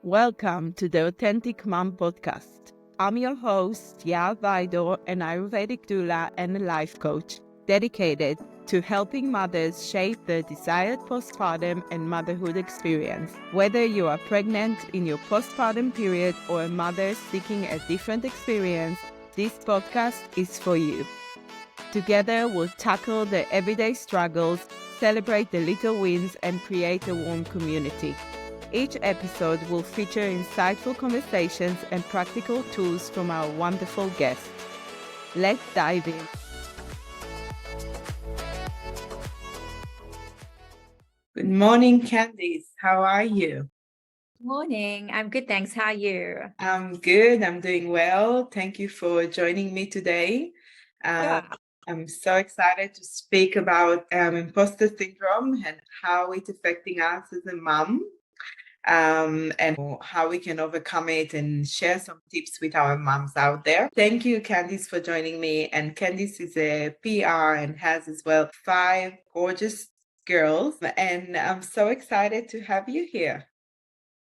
Welcome to the Authentic Mom Podcast. I'm your host, Yael Vaidor, an Ayurvedic doula and a life coach dedicated to helping mothers shape their desired postpartum and motherhood experience. Whether you are pregnant in your postpartum period or a mother seeking a different experience, this podcast is for you. Together, we'll tackle the everyday struggles, celebrate the little wins, and create a warm community. Each episode will feature insightful conversations and practical tools from our wonderful guests. Let's dive in. Good morning, Candice. How are you? Morning. I'm good, thanks. How are you? I'm good. I'm doing well. Thank you for joining me today. I'm so excited to speak about imposter syndrome and how it's affecting us as a mom. And how we can overcome it and share some tips with our moms out there. Thank you, Candice, for joining me. And Candice is a PR and has as well 5 gorgeous girls. And I'm so excited to have you here.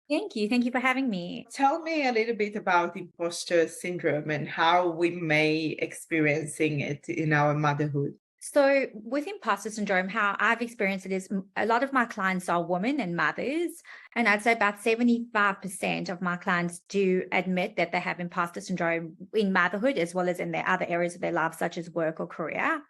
Thank you. Thank you for having me. Tell me a little bit about imposter syndrome and how we may experiencing it in our motherhood. So with imposter syndrome, how I've experienced it is a lot of my clients are women and mothers. And I'd say about 75% of my clients do admit that they have imposter syndrome in motherhood, as well as in their other areas of their life, such as work or career.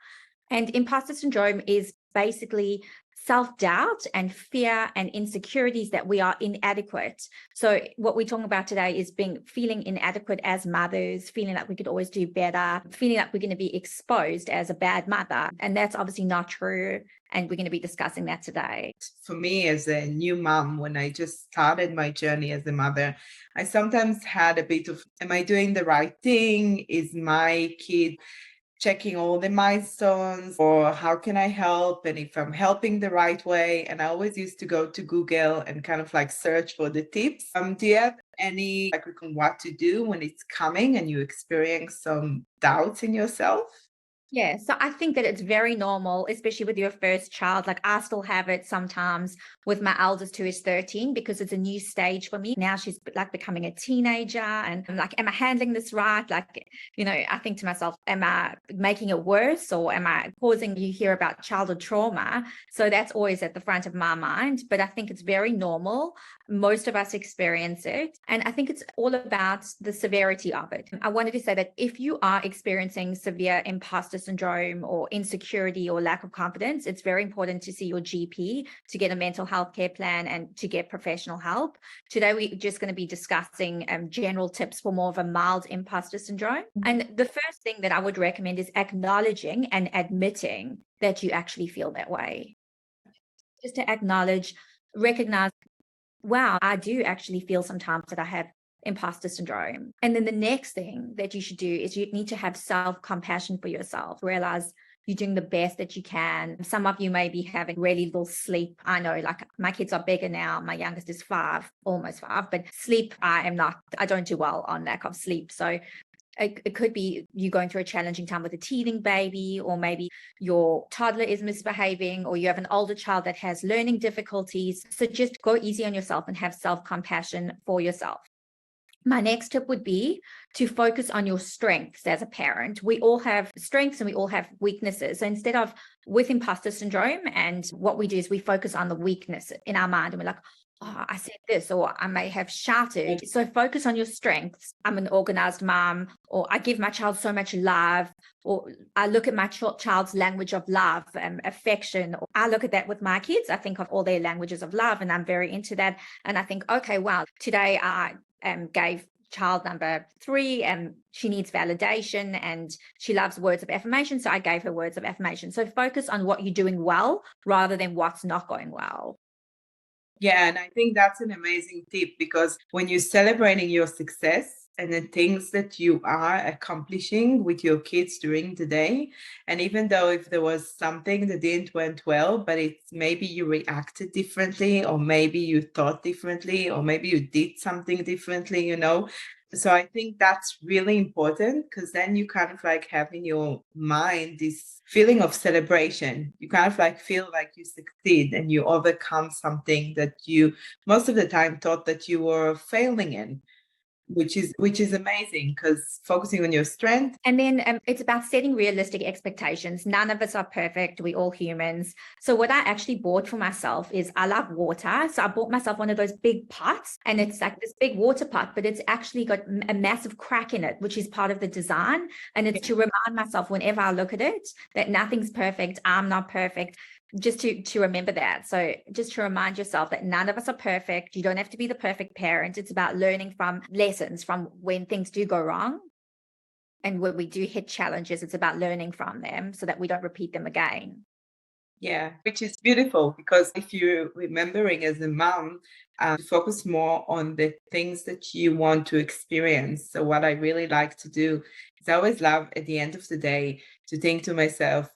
And imposter syndrome is basically self-doubt and fear and insecurities that we are inadequate. So what we're talking about today is feeling inadequate as mothers, feeling like we could always do better, feeling like we're going to be exposed as a bad mother. And that's obviously not true. And we're going to be discussing that today. For me, as a new mom, when I just started my journey as a mother, I sometimes had a bit of, am I doing the right thing? Is my kid checking all the milestones, or how can I help? And if I'm helping the right way, and I always used to go to Google and kind of like search for the tips. Do you have any like what to do when it's coming and you experience some doubts in yourself? Yeah, so I think that it's very normal, especially with your first child. Like I still have it sometimes with my eldest who is 13 because it's a new stage for me. Now she's like becoming a teenager and I'm like, am I handling this right? Like, I think to myself, am I making it worse or am I causing you hear about childhood trauma? So that's always at the front of my mind, but I think it's very normal. Most of us experience it. And I think it's all about the severity of it. I wanted to say that if you are experiencing severe imposter syndrome or insecurity or lack of confidence, it's very important to see your GP to get a mental health care plan and to get professional help. Today, we're just going to be discussing general tips for more of a mild imposter syndrome. And the first thing that I would recommend is acknowledging and admitting that you actually feel that way. Just to acknowledge, recognize, wow, I do actually feel sometimes that I have imposter syndrome. And then the next thing that you should do is you need to have self-compassion for yourself. Realize you're doing the best that you can. Some of you may be having really little sleep. I know, like my kids are bigger now. My youngest is 5, almost 5, but sleep, I don't do well on lack of sleep. So it could be you going through a challenging time with a teething baby, or maybe your toddler is misbehaving, or you have an older child that has learning difficulties. So just go easy on yourself and have self-compassion for yourself. My next tip would be to focus on your strengths as a parent. We all have strengths and we all have weaknesses. So instead of with imposter syndrome, and what we do is we focus on the weakness in our mind and we're like, oh, I said this, or I may have shouted. So focus on your strengths. I'm an organized mom, or I give my child so much love, or I look at my child's language of love and affection. I look at that with my kids. I think of all their languages of love, and I'm very into that. And I think, okay, wow, today I gave child number 3 and she needs validation and she loves words of affirmation. So I gave her words of affirmation. So focus on what you're doing well rather than what's not going well. Yeah, and I think that's an amazing tip, because when you're celebrating your success and the things that you are accomplishing with your kids during the day, and even though if there was something that didn't went well, but it's maybe you reacted differently, or maybe you thought differently, or maybe you did something differently, So I think that's really important because then you kind of like have in your mind this feeling of celebration. You kind of like feel like you succeed and you overcome something that you most of the time thought that you were failing in, which is amazing because focusing on your strength. And then it's about setting realistic expectations. None of us are perfect. We're all humans. So what I actually bought for myself is I love water. So I bought myself one of those big pots, and it's like this big water pot, but it's actually got a massive crack in it, which is part of the design. And it's to remind myself whenever I look at it that nothing's perfect. I'm not perfect. Just to remember that. So just to remind yourself that none of us are perfect. You don't have to be the perfect parent. It's about learning from lessons from when things do go wrong. And when we do hit challenges, it's about learning from them so that we don't repeat them again. Yeah, which is beautiful because if you're remembering as a mom, focus more on the things that you want to experience. So, what I really like to do is I always love at the end of the day to think to myself,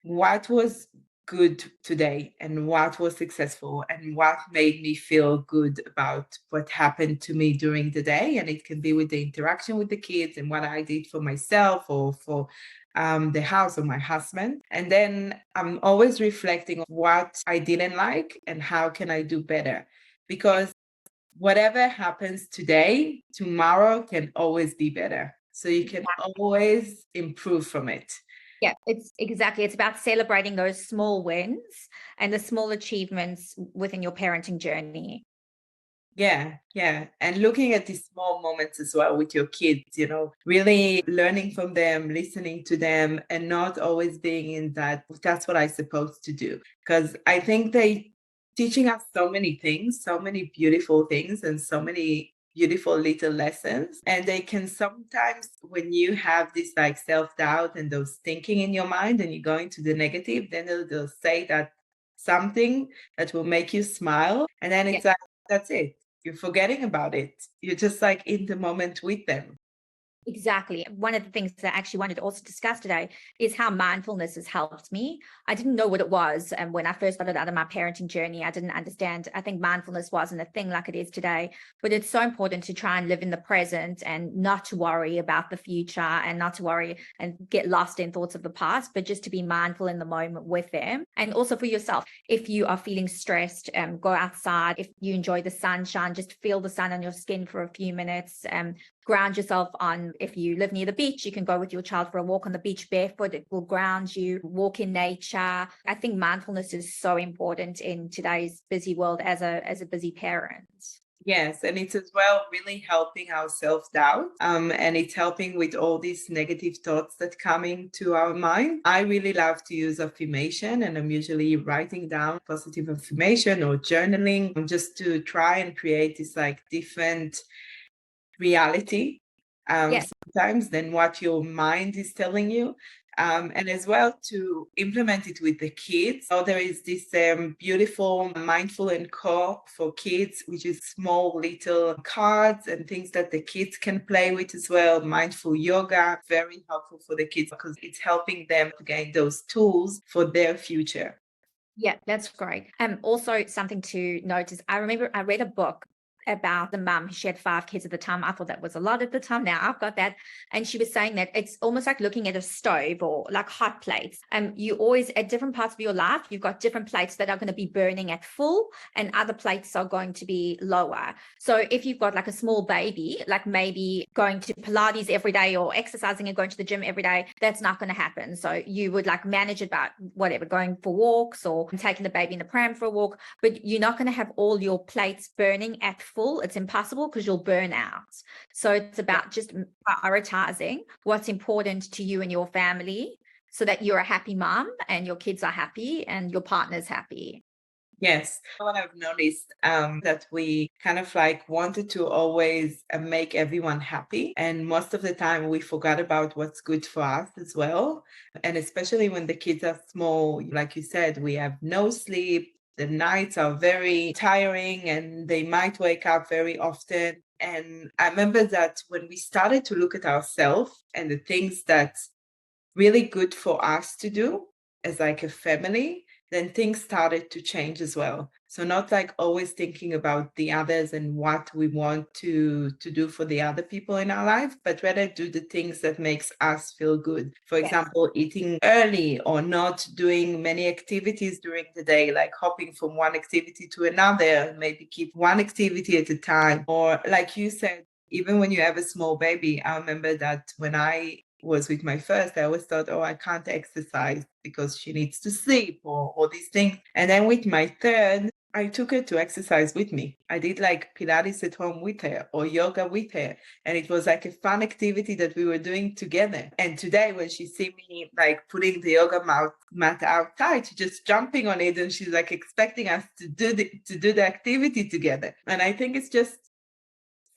what was good today and what was successful and what made me feel good about what happened to me during the day. And it can be with the interaction with the kids and what I did for myself or for the house or my husband. And then I'm always reflecting on what I didn't like and how can I do better. Because whatever happens today, tomorrow can always be better. So you can always improve from it. Yeah, it's about celebrating those small wins and the small achievements within your parenting journey. Yeah, yeah. And looking at these small moments as well with your kids, really learning from them, listening to them, and not always being in that, that's what I'm supposed to do. Because I think they teaching us so many things, so many beautiful things, and so many beautiful little lessons. And they can sometimes, when you have this like self-doubt and those thinking in your mind and you go into the negative, then they'll say that something that will make you smile. And then Yeah. it's like, that's it, you're forgetting about it. You're just like in the moment with them. Exactly. One of the things that I actually wanted to also discuss today is how mindfulness has helped me. I didn't know what it was. And when I first started out of my parenting journey, I didn't understand. I think mindfulness wasn't a thing like it is today, but it's so important to try and live in the present and not to worry about the future and not to worry and get lost in thoughts of the past, but just to be mindful in the moment with them. And also for yourself, if you are feeling stressed, go outside. If you enjoy the sunshine, just feel the sun on your skin for a few minutes. Ground yourself on, if you live near the beach, you can go with your child for a walk on the beach barefoot. It will ground you. Walk in nature. I think mindfulness is so important in today's busy world as a busy parent. Yes, and it's as well really helping our self-doubt. And it's helping with all these negative thoughts that come into our mind. I really love to use affirmation, and I'm usually writing down positive affirmation or journaling just to try and create this like different reality Yes. sometimes than what your mind is telling you. And as well to implement it with the kids. So there is this beautiful mindful and core for kids, which is small little cards and things that the kids can play with as well. Mindful yoga, very helpful for the kids because it's helping them to gain those tools for their future. Yeah, that's great. Also something to notice. I remember I read a book about the mum. She had 5 kids at the time. I thought that was a lot at the time. Now I've got that. And she was saying that it's almost like looking at a stove or like hot plates. You always, at different parts of your life, you've got different plates that are going to be burning at full and other plates are going to be lower. So if you've got like a small baby, like maybe going to Pilates every day or exercising and going to the gym every day, that's not going to happen. So you would like manage it by whatever, going for walks or taking the baby in the pram for a walk, but you're not going to have all your plates burning at full. It's impossible because you'll burn out. So it's about just prioritizing what's important to you and your family so that you're a happy mom and your kids are happy and your partner's happy. Yes, what I've noticed that we kind of like wanted to always make everyone happy. And most of the time we forgot about what's good for us as well. And especially when the kids are small, like you said, we have no sleep. The nights are very tiring and they might wake up very often. And I remember that when we started to look at ourselves and the things that's really good for us to do as like a family, then things started to change as well. So not like always thinking about the others and what we want to do for the other people in our life, but rather do the things that makes us feel good. For Yes. example, eating early or not doing many activities during the day, like hopping from one activity to another, maybe keep one activity at a time. Or like you said, even when you have a small baby, I remember that when I was with my first, I always thought, oh, I can't exercise because she needs to sleep or all these things. And then with my third, I took her to exercise with me. I did like Pilates at home with her or yoga with her. And it was like a fun activity that we were doing together. And today, when she see me like putting the yoga mat outside, she's just jumping on it and she's like expecting us to do the activity together. And I think it's just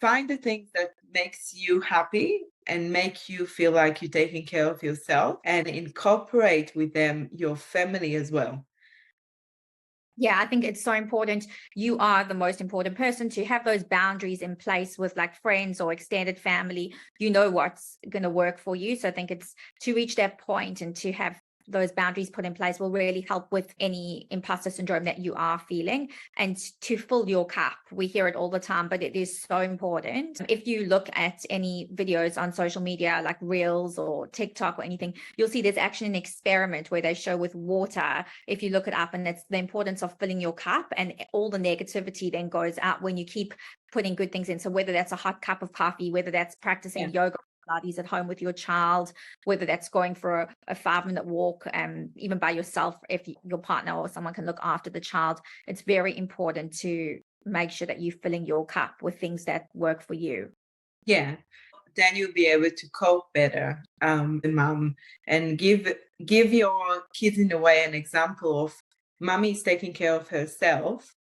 find the things that makes you happy and make you feel like you're taking care of yourself and incorporate with them your family as well. Yeah, I think it's so important. You are the most important person to have those boundaries in place with like friends or extended family. You know what's going to work for you. So I think it's to reach that point and to have those boundaries put in place will really help with any imposter syndrome that you are feeling and to fill your cup. We hear it all the time, but it is so important. If you look at any videos on social media like Reels or TikTok or anything, you'll see there's actually an experiment where they show with water. If you look it up, and it's the importance of filling your cup, and all the negativity then goes out when you keep putting good things in. So whether that's a hot cup of coffee, whether that's practicing yoga Pilates at home with your child, whether that's going for a 5-minute walk, even by yourself, if your partner or someone can look after the child, it's very important to make sure that you're filling your cup with things that work for you. Yeah. Then you'll be able to cope better, the mom, and give your kids in a way an example of mommy is taking care of herself,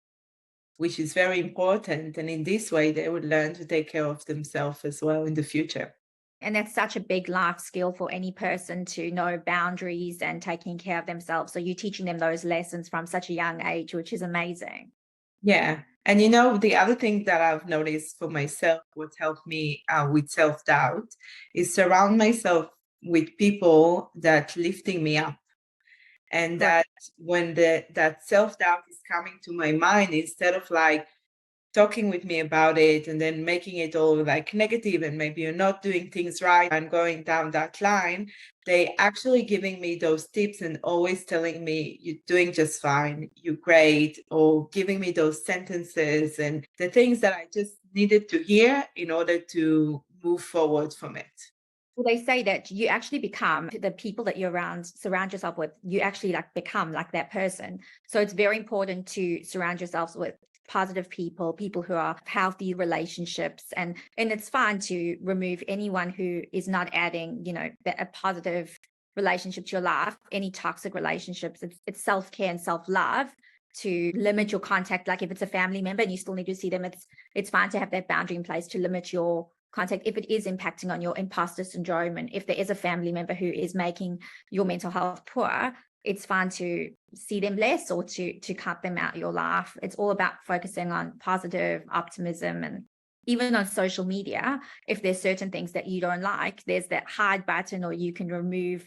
which is very important. And in this way, they would learn to take care of themselves as well in the future. And that's such a big life skill for any person to know boundaries and taking care of themselves. So you're teaching them those lessons from such a young age, which is amazing. Yeah. And you know, the other thing that I've noticed for myself, what helped me with self doubt, is surround myself with people that lifting me up. And Great. that when that self doubt is coming to my mind, instead of like talking with me about it and then making it all like negative and maybe you're not doing things right and going down that line, they actually giving me those tips and always telling me you're doing just fine, you're great, or giving me those sentences and the things that I just needed to hear in order to move forward from it. Well, they say that you actually become the people that you're around, surround yourself with, you actually like become like that person. So it's very important to surround yourselves with positive people, people who are healthy relationships. And it's fine to remove anyone who is not adding, a positive relationship to your life, any toxic relationships. It's self-care and self-love to limit your contact. Like if it's a family member and you still need to see them, it's fine to have that boundary in place to limit your contact if it is impacting on your imposter syndrome. And if there is a family member who is making your mental health poor, it's fine to see them less or to cut them out of your life. It's all about focusing on positive optimism. And even on social media, if there's certain things that you don't like, there's that hide button, or you can remove,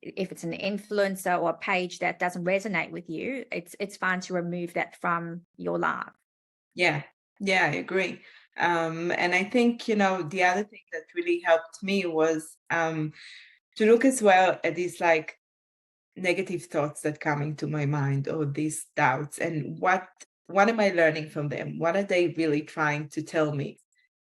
if it's an influencer or a page that doesn't resonate with you, it's fine to remove that from your life. Yeah, yeah, I agree. And I think, you know, the other thing that really helped me was to look as well at these like negative thoughts that come into my mind or these doubts and what am I learning from them? What are they really trying to tell me?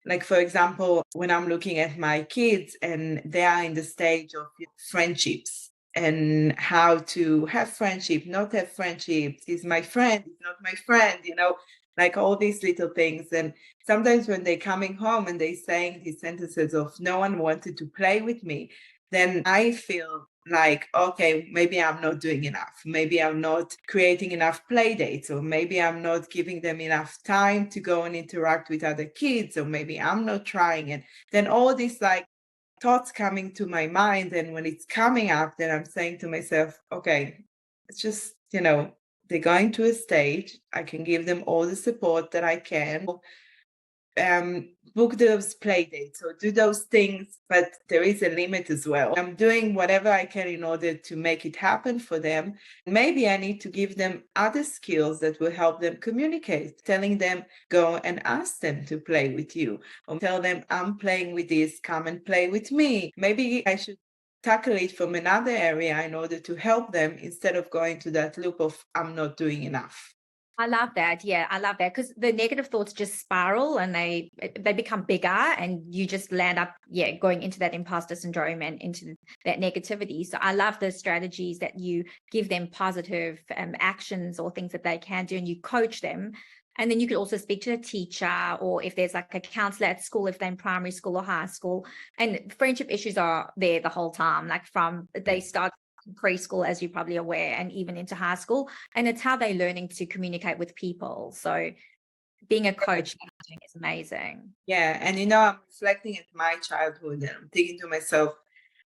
Like, for example, when I'm looking at my kids and they are in the stage of friendships and how to have friendship, not have friendships, is my friend, is not my friend, you know, like all these little things. And sometimes when they're coming home and they saying these sentences of no one wanted to play with me, then I feel like, okay, maybe I'm not doing enough. Maybe I'm not creating enough play dates, or maybe I'm not giving them enough time to go and interact with other kids, or maybe I'm not trying. And then all these like thoughts coming to my mind. And when it's coming up, then I'm saying to myself, okay, it's just, you know, they're going to a stage. I can give them all the support that I can. book those play dates or do those things, but there is a limit as well. I'm doing whatever I can in order to make it happen for them. Maybe I need to give them other skills that will help them communicate, telling them, go and ask them to play with you, or tell them, I'm playing with this, come and play with me. Maybe I should tackle it from another area in order to help them instead of going to that loop of, I'm not doing enough. I love that. Yeah, I love that because the negative thoughts just spiral and they become bigger, and you just land up, going into that imposter syndrome and into that negativity. So I love the strategies that you give them positive actions or things that they can do, and you coach them. And then you could also speak to a teacher, or if there's like a counselor at school, if they're in primary school or high school. And friendship issues are there the whole time, like from they start preschool, as you're probably aware, and even into high school. And it's how they're learning to communicate with people. So being a coach is amazing. Yeah. And I'm reflecting at my childhood and I'm thinking to myself,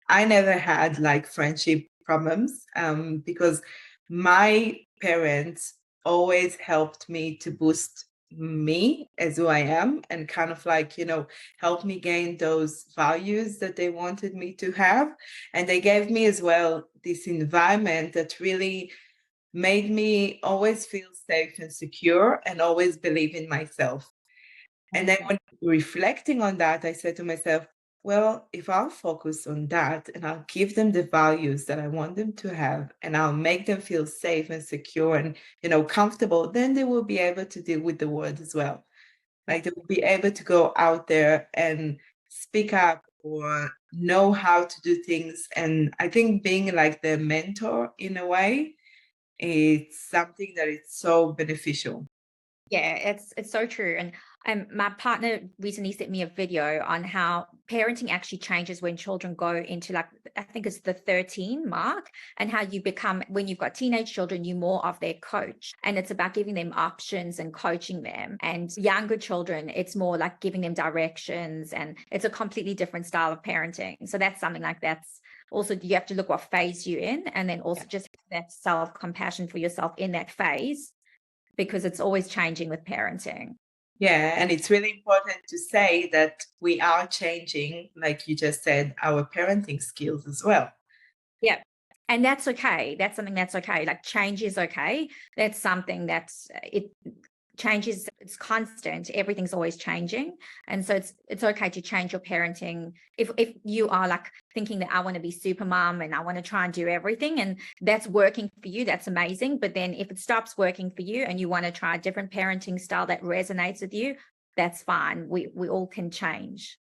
I never had like friendship problems because my parents always helped me to boost me as who I am and kind of like, help me gain those values that they wanted me to have. And they gave me as well this environment that really made me always feel safe and secure and always believe in myself. And then when reflecting on that, I said to myself, well, if I'll focus on that and I'll give them the values that I want them to have and I'll make them feel safe and secure and, comfortable, then they will be able to deal with the world as well. Like they will be able to go out there and speak up or know how to do things. And I think being like the mentor in a way, it's something that is so beneficial. Yeah, it's so true. And my partner recently sent me a video on how parenting actually changes when children go into, like, I think it's the 13 mark, and how you become, when you've got teenage children, you more of their coach. And it's about giving them options and coaching them. And younger children, it's more like giving them directions, and it's a completely different style of parenting. So that's something like that's also, you have to look what phase you're in, and then also just have that self-compassion for yourself in that phase, because it's always changing with parenting. Yeah, and it's really important to say that we are changing, like you just said, our parenting skills as well. Yeah. And that's okay. That's something that's okay. Like change is okay. That's something that's it changes, it's constant. Everything's always changing. And so it's okay to change your parenting. If you are like thinking that I want to be super mom and I want to try and do everything and that's working for you, that's amazing. But then if it stops working for you and you want to try a different parenting style that resonates with you, that's fine. We all can change.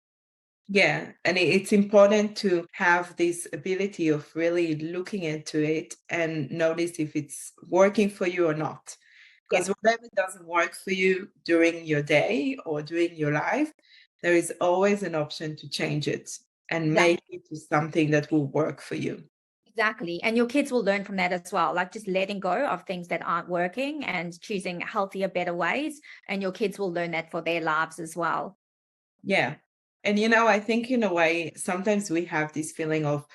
Yeah, and it's important to have this ability of really looking into it and notice if it's working for you or not. Yeah. Because whatever doesn't work for you during your day or during your life, there is always an option to change it and make it to something that will work for you. Exactly. And your kids will learn from that as well, like just letting go of things that aren't working and choosing healthier, better ways. And your kids will learn that for their lives as well. Yeah. And I think in a way, sometimes we have this feeling of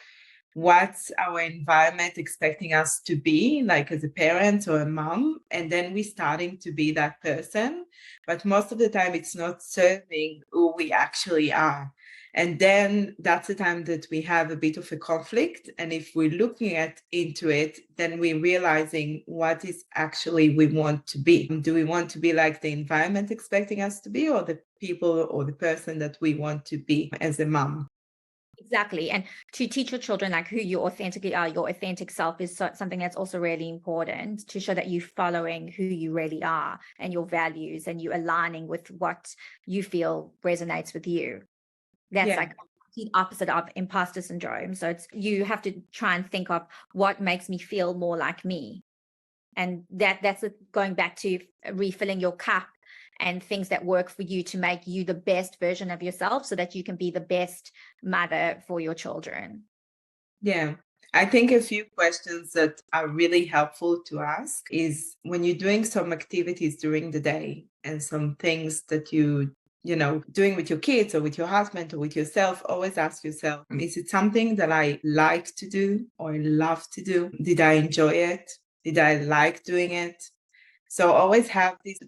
what's our environment expecting us to be, like as a parent or a mom, and then we're starting to be that person. But most of the time, it's not serving who we actually are. And then that's the time that we have a bit of a conflict. And if we're looking at into it, then we're realizing what is actually we want to be. Do we want to be like the environment expecting us to be, or the people or the person that we want to be as a mom? Exactly. And to teach your children like who you authentically are, your authentic self is something that's also really important, to show that you're following who you really are and your values, and you aligning with what you feel resonates with you. That's Yeah. like the opposite of imposter syndrome. So it's, you have to try and think of what makes me feel more like me. And that's going back to refilling your cup and things that work for you to make you the best version of yourself, so that you can be the best mother for your children. Yeah. I think a few questions that are really helpful to ask is when you're doing some activities during the day and some things that doing with your kids or with your husband or with yourself, always ask yourself, is it something that I like to do or love to do? Did I enjoy it? Did I like doing it? So always have this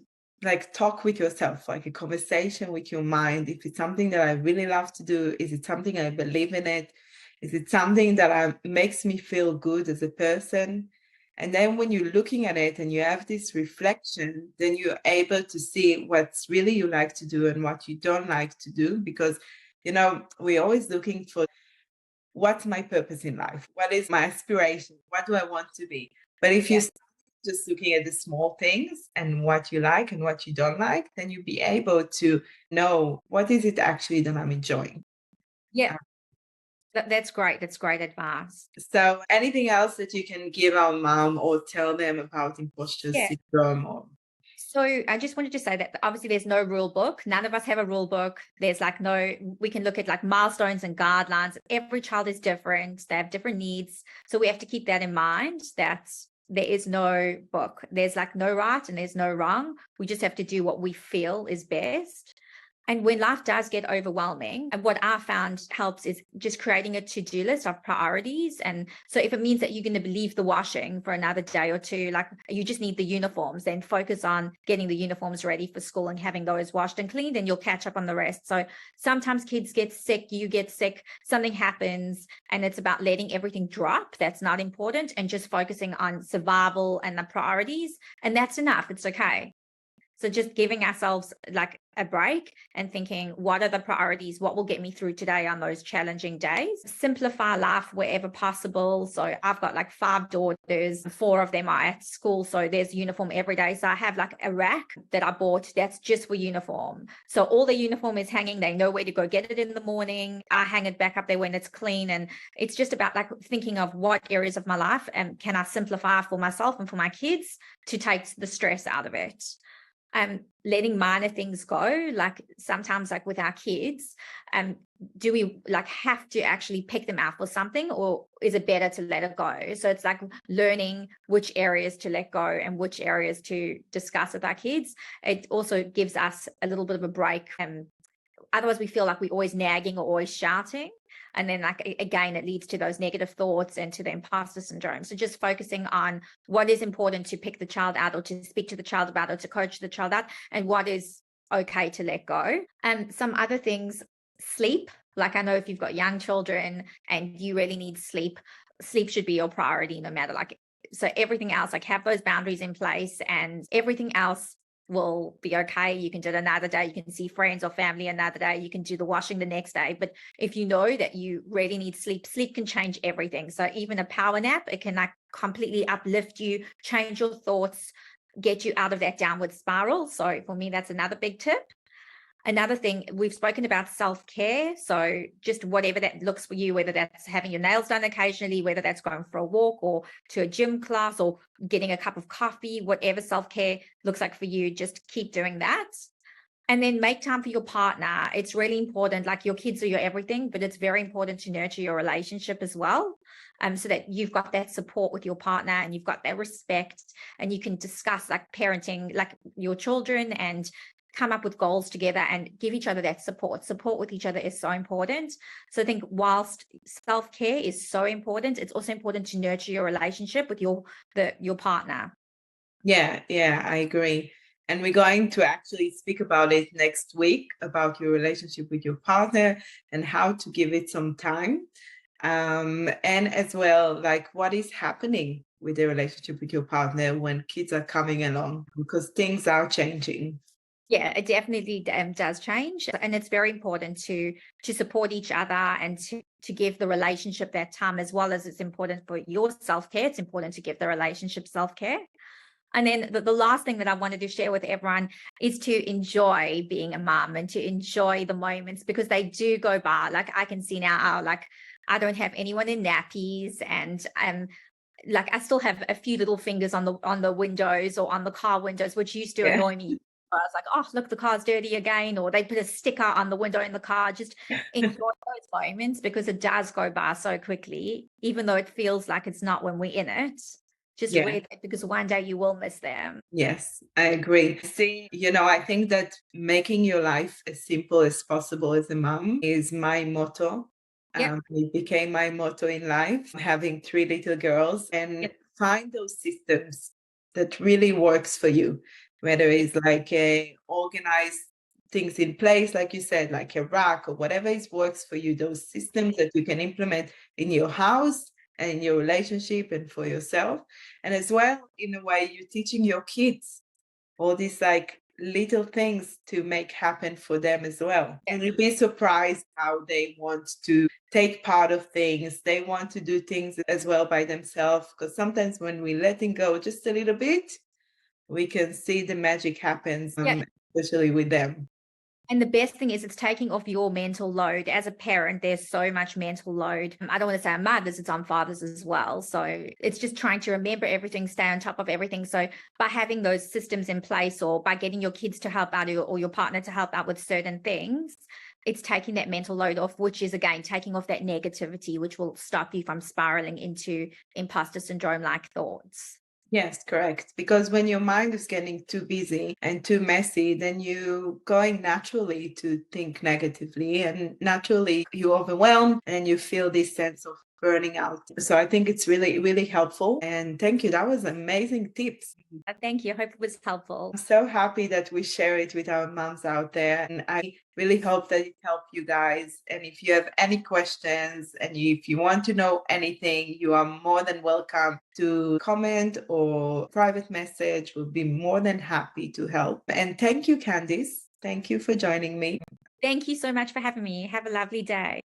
like talk with yourself, like a conversation with your mind. If it's something that I really love to do, is it something I believe in it? Is it something that makes me feel good as a person? And then when you're looking at it and you have this reflection, then you're able to see what's really you like to do and what you don't like to do. Because, we're always looking for what's my purpose in life? What is my aspiration? What do I want to be? But if you Yeah. start just looking at the small things and what you like and what you don't like, then you'll be able to know what is it actually that I'm enjoying. Yeah. Uh, That's great. That's great advice. So anything else that you can give our mom or tell them about imposter Yeah. syndrome or So I just wanted to say that obviously there's no rule book. None of us have a rule book. There's like no, we can look at like milestones and guidelines. Every child is different. They have different needs. So we have to keep that in mind that there is no book. There's like no right and there's no wrong. We just have to do what we feel is best. And when life does get overwhelming, and what I found helps is just creating a to-do list of priorities. And so if it means that you're going to leave the washing for another day or two, like you just need the uniforms, then focus on getting the uniforms ready for school and having those washed and cleaned, and you'll catch up on the rest. So sometimes kids get sick, you get sick, something happens, and it's about letting everything drop. That's not important, and just focusing on survival and the priorities. And that's enough. It's okay. So just giving ourselves like a break and thinking, what are the priorities? What will get me through today on those challenging days? Simplify life wherever possible. So I've got like 5 daughters, 4 of them are at school. So there's uniform every day. So I have like a rack that I bought that's just for uniform. So all the uniform is hanging. They know where to go get it in the morning. I hang it back up there when it's clean. And it's just about like thinking of what areas of my life and can I simplify for myself and for my kids to take the stress out of it. Letting minor things go, like sometimes like with our kids, do we like have to actually pick them out for something, or is it better to let it go? So it's like learning which areas to let go and which areas to discuss with our kids. It also gives us a little bit of a break. Otherwise we feel like we're always nagging or always shouting. And then like, again, it leads to those negative thoughts and to the imposter syndrome. So just focusing on what is important to pick the child out or to speak to the child about or to coach the child out, and what is okay to let go. And some other things, sleep. Like I know if you've got young children and you really need sleep, sleep should be your priority no matter like, so everything else, like have those boundaries in place and everything else will be okay. You can do it another day. You can see friends or family another day. You can do the washing the next day. But if you know that you really need sleep, sleep can change everything. So even a power nap, it can like completely uplift you, change your thoughts, get you out of that downward spiral. So for me, that's another big tip. Another thing, we've spoken about self-care. So just whatever that looks for you, whether that's having your nails done occasionally, whether that's going for a walk or to a gym class or getting a cup of coffee, whatever self-care looks like for you, just keep doing that. And then make time for your partner. It's really important. Like your kids are your everything, but it's very important to nurture your relationship as well. So that you've got that support with your partner and you've got that respect and you can discuss like parenting, like your children, and come up with goals together and give each other that support. Support with each other is so important. So I think whilst self-care is so important, it's also important to nurture your relationship with your partner. Yeah, I agree. And we're going to actually speak about it next week about your relationship with your partner and how to give it some time. And as well, like what is happening with the relationship with your partner when kids are coming along, because things are changing. Yeah, it definitely does change, and it's very important to support each other and to give the relationship that time, as well as it's important for your self-care. It's important to give the relationship self-care. And then the last thing that I wanted to share with everyone is to enjoy being a mom and to enjoy the moments, because they do go by. Like I can see now, like I don't have anyone in nappies, and like I still have a few little fingers on the windows or on the car windows, which used to Yeah. annoy me. I was like, oh, look, the car's dirty again, or they put a sticker on the window in the car. Just enjoy those moments, because it does go by so quickly, even though it feels like it's not when we're in it. Just Yeah. read it, because one day you will miss them. Yes, I agree. See, I think that making your life as simple as possible as a mom is my motto. Yep. It became my motto in life, having 3 little girls, and Yep. find those systems that really works for you. whether it's like a organized things in place, like you said, like a rack or whatever is works for you, those systems that you can implement in your house and in your relationship and for yourself. And as well, in a way, you're teaching your kids all these like little things to make happen for them as well. And you'd be surprised how they want to take part of things. They want to do things as well by themselves. Because sometimes when we letting go just a little bit, we can see the magic happens, Yeah. especially with them. And the best thing is it's taking off your mental load. As a parent, there's so much mental load. I don't want to say on mothers, it's on fathers as well. So it's just trying to remember everything, stay on top of everything. So by having those systems in place or by getting your kids to help out or your partner to help out with certain things, it's taking that mental load off, which is, again, taking off that negativity, which will stop you from spiraling into imposter syndrome-like thoughts. Yes, correct. Because when your mind is getting too busy and too messy, then you going naturally to think negatively and naturally you're overwhelmed and you feel this sense of burning out. So I think it's really, really helpful. And thank you. That was amazing tips. Thank you. I hope it was helpful. I'm so happy that we share it with our moms out there. And I really hope that it helped you guys. And if you have any questions and if you want to know anything, you are more than welcome to comment or private message. We'll be more than happy to help. And thank you, Candice. Thank you for joining me. Thank you so much for having me. Have a lovely day.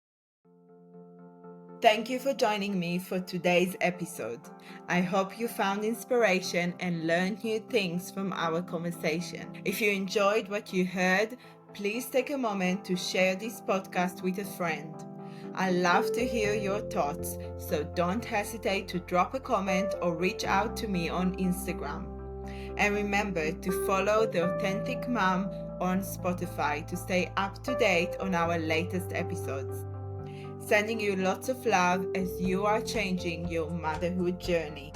Thank you for joining me for today's episode. I hope you found inspiration and learned new things from our conversation. If you enjoyed what you heard, please take a moment to share this podcast with a friend. I love to hear your thoughts, so don't hesitate to drop a comment or reach out to me on Instagram. And remember to follow The Authentic Mom on Spotify to stay up to date on our latest episodes. Sending you lots of love as you are changing your motherhood journey.